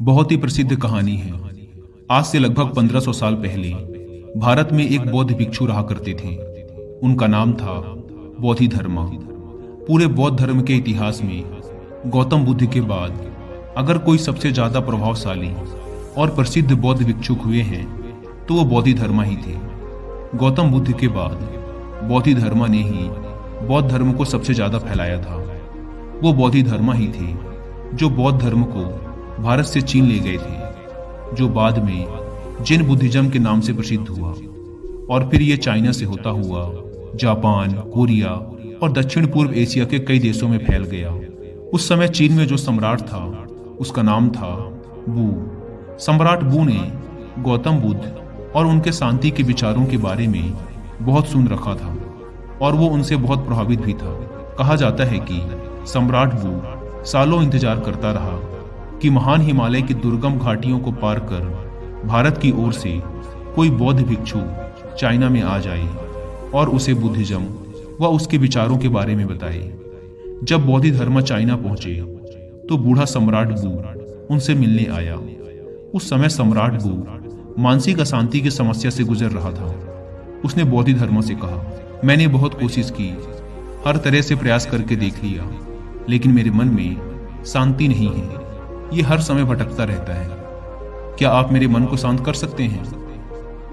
बहुत ही प्रसिद्ध कहानी है। आज से लगभग 1500 साल पहले भारत में एक बौद्ध भिक्षु रहा करते थे। उनका नाम था बोधिधर्मा। पूरे बौद्ध धर्म के इतिहास में गौतम बुद्ध के बाद अगर कोई सबसे ज्यादा प्रभावशाली और प्रसिद्ध बौद्ध भिक्षुक हुए हैं तो वो बोधिधर्मा ही थे। गौतम बुद्ध के बाद बोधिधर्मा ने ही बौद्ध धर्म को सबसे ज्यादा फैलाया था। वो बोधिधर्मा ही थे जो बौद्ध धर्म को भारत से चीन ले गए थे, जो बाद में जैन बुद्धिज्म के नाम से प्रसिद्ध हुआ और फिर ये चाइना से होता हुआ जापान, कोरिया और दक्षिण पूर्व एशिया के कई देशों में फैल गया। उस समय चीन में जो सम्राट था उसका नाम था वू। सम्राट वू ने गौतम बुद्ध और उनके शांति के विचारों के बारे में बहुत सुन रखा था और वो उनसे बहुत प्रभावित भी था। कहा जाता है कि सम्राट वू सालों इंतजार करता रहा कि महान हिमालय की दुर्गम घाटियों को पार कर भारत की ओर से कोई बौद्ध भिक्षु चाइना में आ जाए और उसे बुद्धिज्म व उसके विचारों के बारे में बताए। जब बोधिधर्मा चाइना पहुंचे तो बूढ़ा सम्राट वू उनसे मिलने आया। उस समय सम्राट वू मानसिक अशांति की समस्या से गुजर रहा था। उसने बोधिधर्मा से कहा, मैंने बहुत कोशिश की, हर तरह से प्रयास करके देख लिया, लेकिन मेरे मन में शांति नहीं है। ये हर समय भटकता रहता है। क्या आप मेरे मन को शांत कर सकते हैं?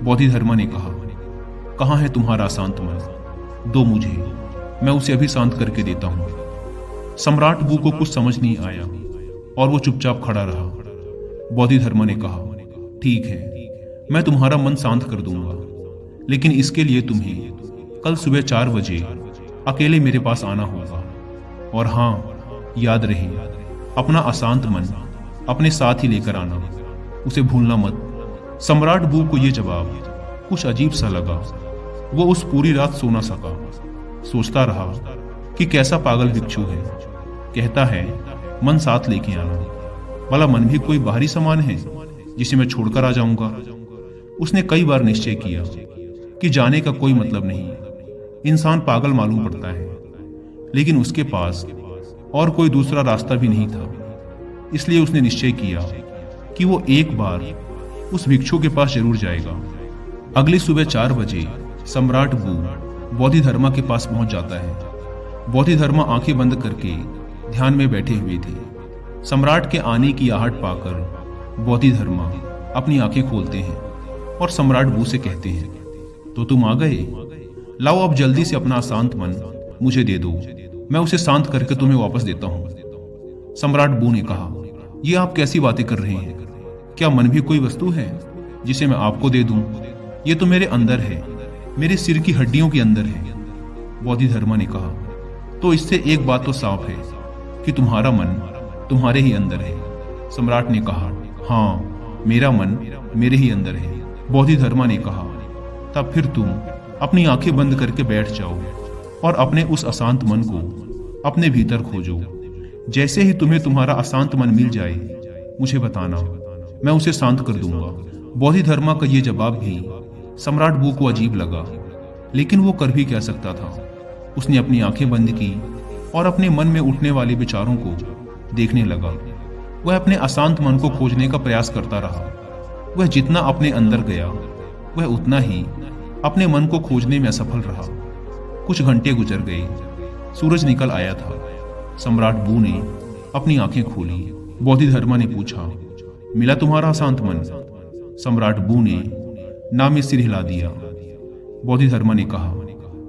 बोधिधर्मा ने कहा, कहाँ है तुम्हारा शांत मन? दो मुझे, मैं उसे अभी शांत करके देता हूं। सम्राट वू को कुछ समझ नहीं आया और वो चुपचाप खड़ा रहा। बोधिधर्मा ने कहा, ठीक है, मैं तुम्हारा मन शांत कर दूंगा, लेकिन इसके लिए तुम्हें कल सुबह 4 बजे अकेले मेरे पास आना होगा। और हाँ, याद रहे, अपना अशांत मन अपने साथ ही लेकर आना, उसे भूलना मत। सम्राट वू को यह जवाब कुछ अजीब सा लगा। वो उस पूरी रात सो ना सका। सोचता रहा कि कैसा पागल भिक्षु है, कहता है मन साथ लेके आना। भला मन भी कोई बाहरी सामान है जिसे मैं छोड़कर आ जाऊंगा? उसने कई बार निश्चय किया कि जाने का कोई मतलब नहीं, इंसान पागल मालूम पड़ता है, लेकिन उसके पास और कोई दूसरा रास्ता भी नहीं था। इसलिए उसने निश्चय किया कि वो एक बार उस भिक्षु के पास जरूर जाएगा। अगली सुबह 4 बजे सम्राट वू बोधिधर्मा के पास पहुंच जाता है। बोधिधर्मा आंखें बंद करके ध्यान में बैठे हुए थे। सम्राट के आने की आहट पाकर बोधिधर्मा अपनी आंखें खोलते हैं और सम्राट वू से कहते हैं, तो तुम आ गए? लाओ अब जल्दी से अपना अशांत मन मुझे दे दो, मैं उसे शांत करके तुम्हें वापस देता हूं। सम्राट वू ने कहा, ये आप कैसी बातें कर रहे हैं? क्या मन भी कोई वस्तु है जिसे मैं आपको दे दूं? ये तो मेरे अंदर है, मेरे सिर की हड्डियों के अंदर है। बोधिधर्मा ने कहा, तो इससे एक बात तो साफ है कि तुम्हारा मन तुम्हारे ही अंदर है। सम्राट ने कहा, हाँ, मेरा मन मेरे ही अंदर है। बोधिधर्मा ने कहा, तब फिर तुम अपनी आंखें बंद करके बैठ जाओ और अपने उस अशांत मन को अपने भीतर खोजो। जैसे ही तुम्हें तुम्हारा अशांत मन मिल जाए मुझे बताना, मैं उसे शांत कर दूंगा। बोधिधर्मा का ये जवाब भी सम्राट वू को अजीब लगा, लेकिन वो कर भी क्या सकता था। उसने अपनी आंखें बंद की और अपने मन में उठने वाले विचारों को देखने लगा। वह अपने अशांत मन को खोजने का प्रयास करता रहा। वह जितना अपने अंदर गया वह उतना ही अपने मन को खोजने में असफल रहा। कुछ घंटे गुजर गए, सूरज निकल आया था। सम्राट वू ने अपनी आंखें खोली। बोधिधर्मा ने पूछा, मिला तुम्हारा अशांत मन? सम्राट वू ने ना में सिर हिला दिया। बोधिधर्मा ने कहा,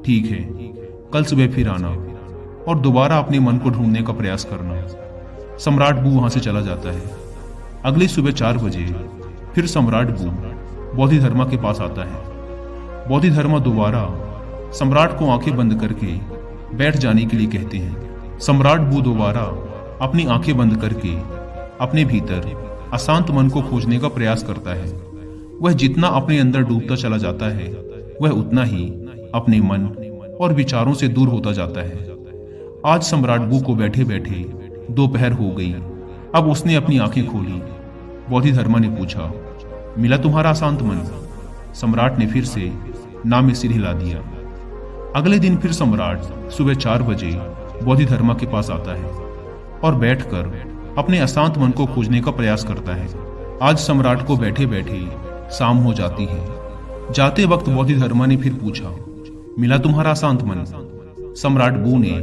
ठीक है, कल सुबह फिर आना और दोबारा अपने मन को ढूंढने का प्रयास करना। सम्राट वू वहां से चला जाता है। अगली सुबह 4 बजे फिर सम्राट वू बोधिधर्मा के पास आता है। बोधिधर्मा दोबारा सम्राट को आंखें बंद करके बैठ जाने के लिए कहते हैं। सम्राट वू दोबारा अपनी आंखें बंद करके अपने भीतर अशांत मन को खोजने का प्रयास करता है। वह जितना अपने अंदर डूबता चला जाता है वह उतना ही अपने मन और विचारों से दूर होता जाता है। आज सम्राट वू को बैठे बैठे दोपहर हो गई। अब उसने अपनी आंखें खोली। बोधिधर्मा ने पूछा, मिला तुम्हारा अशांत मन? सम्राट ने फिर से ना में सिर हिला दिया। अगले दिन फिर सम्राट सुबह 4 बजे बोधिधर्मा के पास आता है और बैठकर अपने अशांत मन को खोजने का प्रयास करता है। आज सम्राट को बैठे बैठे शाम हो जाती है। जाते वक्त बोधिधर्मा ने फिर पूछा, मिला तुम्हारा अशांत मन? सम्राट बू ने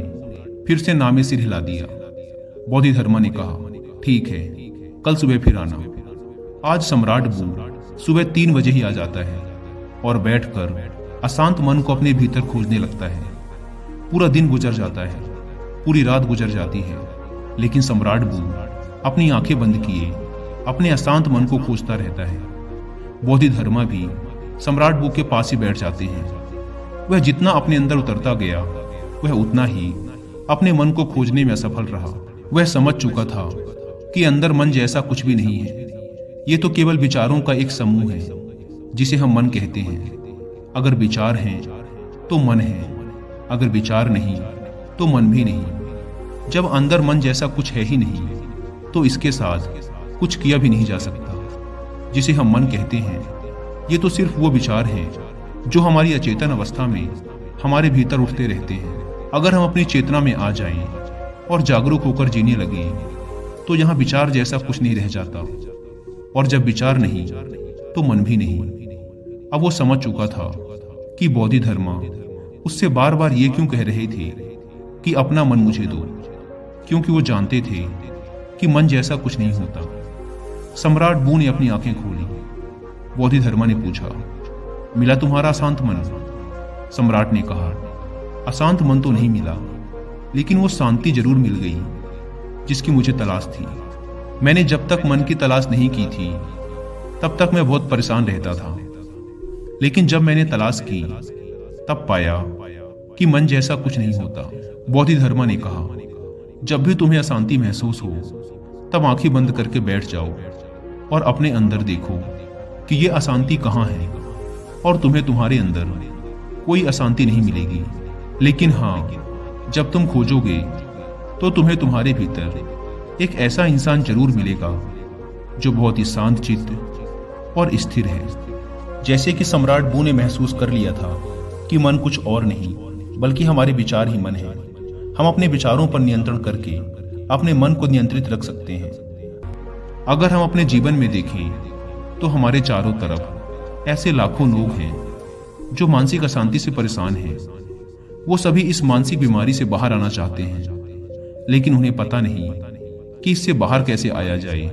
फिर से नामे सिर हिला दिया। बोधिधर्मा ने कहा, ठीक है, कल सुबह फिर आना। आज सम्राट बू सुबह 3 बजे ही आ जाता है और बैठकर अशांत मन को अपने भीतर खोजने लगता है। पूरा दिन गुजर जाता है, पूरी रात गुजर जाती है, लेकिन सम्राट बू अपनी आंखें बंद किए अपने अशांत मन को खोजता रहता है। बोधिधर्मा भी सम्राट बू के पास ही बैठ जाते हैं। वह जितना अपने अंदर उतरता गया वह उतना ही अपने मन को खोजने में असफल रहा। वह समझ चुका था कि अंदर मन जैसा कुछ भी नहीं है। ये तो केवल विचारों का एक समूह है जिसे हम मन कहते हैं। अगर विचार हैं तो मन है, अगर विचार नहीं तो मन भी नहीं। जब अंदर मन जैसा कुछ है ही नहीं तो इसके साथ कुछ किया भी नहीं जा सकता। जिसे हम मन कहते हैं ये तो सिर्फ वो विचार हैं जो हमारी अचेतन अवस्था में हमारे भीतर उठते रहते हैं। अगर हम अपनी चेतना में आ जाएं और जागरूक होकर जीने लगें तो यहाँ विचार जैसा कुछ नहीं रह जाता, और जब विचार नहीं तो मन भी नहीं। अब वो समझ चुका था कि बोधिधर्मा उससे बार बार ये क्यों कह रहे थे कि अपना मन मुझे दो, क्योंकि वो जानते थे कि मन जैसा कुछ नहीं होता। सम्राट बू ने अपनी आंखें खोली। बोधिधर्मा ने पूछा, मिला तुम्हारा अशांत मन? सम्राट ने कहा, अशांत मन तो नहीं मिला, लेकिन वो शांति जरूर मिल गई जिसकी मुझे तलाश थी। मैंने जब तक मन की तलाश नहीं की थी तब तक मैं बहुत परेशान रहता था, लेकिन जब मैंने तलाश की तब पाया कि मन जैसा कुछ नहीं होता। बोधिधर्मा ने कहा, जब भी तुम्हें अशांति महसूस हो तब आंखें बंद करके बैठ जाओ और अपने अंदर देखो कि ये अशांति कहाँ है, और तुम्हें तुम्हारे अंदर कोई अशांति नहीं मिलेगी। लेकिन हाँ, जब तुम खोजोगे तो तुम्हें तुम्हारे भीतर एक ऐसा इंसान जरूर मिलेगा जो बहुत ही शांत चित्त और स्थिर है। जैसे कि सम्राट बू ने महसूस कर लिया था कि मन कुछ और नहीं बल्कि हमारे विचार ही मन है। हम अपने विचारों पर नियंत्रण करके अपने मन को नियंत्रित रख सकते हैं। अगर हम अपने जीवन में देखें तो हमारे चारों तरफ ऐसे लाखों लोग हैं जो मानसिक अशांति से परेशान हैं। वो सभी इस मानसिक बीमारी से बाहर आना चाहते हैं, लेकिन उन्हें पता नहीं कि इससे बाहर कैसे आया जाए।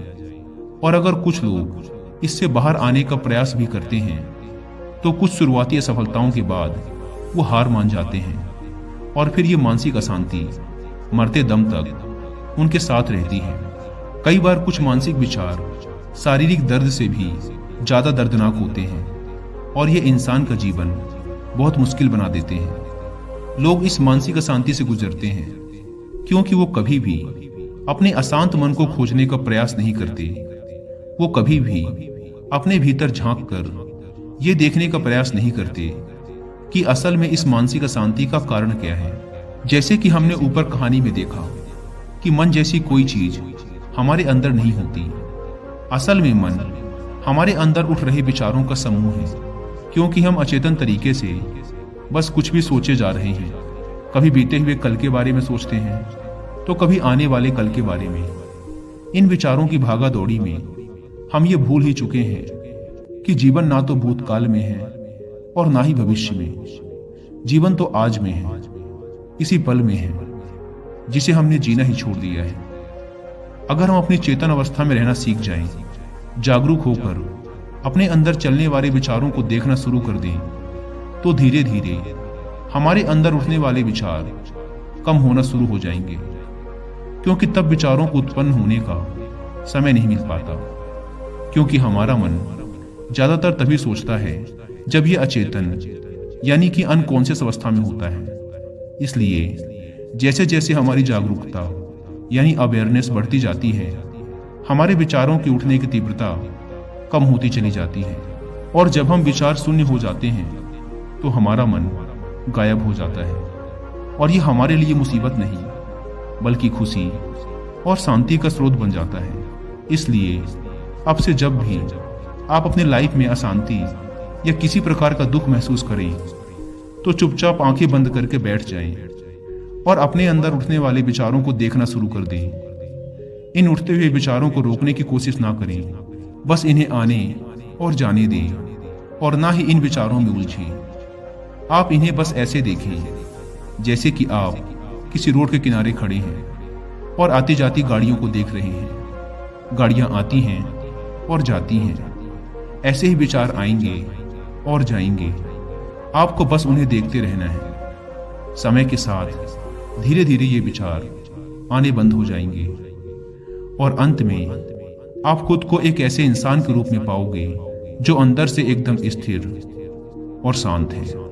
और अगर कुछ लोग इससे बाहर आने का प्रयास भी करते हैं तो कुछ शुरुआती असफलताओं के बाद वो हार मान जाते हैं, और फिर ये मानसिक अशांति मरते दम तक उनके साथ रहती है। कई बार कुछ मानसिक विचार शारीरिक दर्द से भी ज्यादा दर्दनाक होते हैं, और ये इंसान का जीवन बहुत मुश्किल बना देते हैं। लोग इस मानसिक अशांति से गुजरते हैं क्योंकि वो कभी भी अपने अशांत मन को खोजने का प्रयास नहीं करते। वो कभी भी अपने भीतर झांक कर ये देखने का प्रयास नहीं करते कि असल में इस मानसिक अशांति का कारण क्या है। जैसे कि हमने ऊपर कहानी में देखा कि मन जैसी कोई चीज हमारे अंदर नहीं होती। असल में मन हमारे अंदर उठ रहे विचारों का समूह है, क्योंकि हम अचेतन तरीके से बस कुछ भी सोचे जा रहे हैं। कभी बीते हुए कल के बारे में सोचते हैं तो कभी आने वाले कल के बारे में। इन विचारों की भागा दौड़ी में हम ये भूल ही चुके हैं कि जीवन ना तो भूतकाल में है और ना ही भविष्य में। जीवन तो आज में है, इसी पल में है जिसे हमने जीना ही छोड़ दिया है। अगर हम अपनी चेतन अवस्था में रहना सीख जाएं, जागरूक होकर अपने अंदर चलने वाले विचारों को देखना शुरू कर दें, तो धीरे धीरे हमारे अंदर उठने वाले विचार कम होना शुरू हो जाएंगे, क्योंकि तब विचारों को उत्पन्न होने का समय नहीं मिल पाता। क्योंकि हमारा मन ज्यादातर तभी सोचता है जब ये अचेतन यानी कि अनकॉन्शियस अवस्था में होता है। इसलिए जैसे जैसे हमारी जागरूकता यानी अवेयरनेस बढ़ती जाती है, हमारे विचारों के उठने की तीव्रता कम होती चली जाती है, और जब हम विचार शून्य हो जाते हैं तो हमारा मन गायब हो जाता है। और ये हमारे लिए मुसीबत नहीं बल्कि खुशी और शांति का स्रोत बन जाता है। इसलिए अब से जब भी आप अपने लाइफ में अशांति या किसी प्रकार का दुख महसूस करें तो चुपचाप आंखें बंद करके बैठ जाएं और अपने अंदर उठने वाले विचारों को देखना शुरू कर दें। इन उठते हुए विचारों को रोकने की कोशिश ना करें, बस इन्हें आने और जाने दें, और ना ही इन विचारों में उलझें। आप इन्हें बस ऐसे देखें जैसे कि आप किसी रोड के किनारे खड़े हैं और आती जाती गाड़ियों को देख रहे हैं। गाड़ियां आती हैं और जाती हैं, ऐसे ही विचार आएंगे और जाएंगे। आपको बस उन्हें देखते रहना है। समय के साथ धीरे धीरे ये विचार आने बंद हो जाएंगे और अंत में आप खुद को एक ऐसे इंसान के रूप में पाओगे जो अंदर से एकदम स्थिर और शांत है।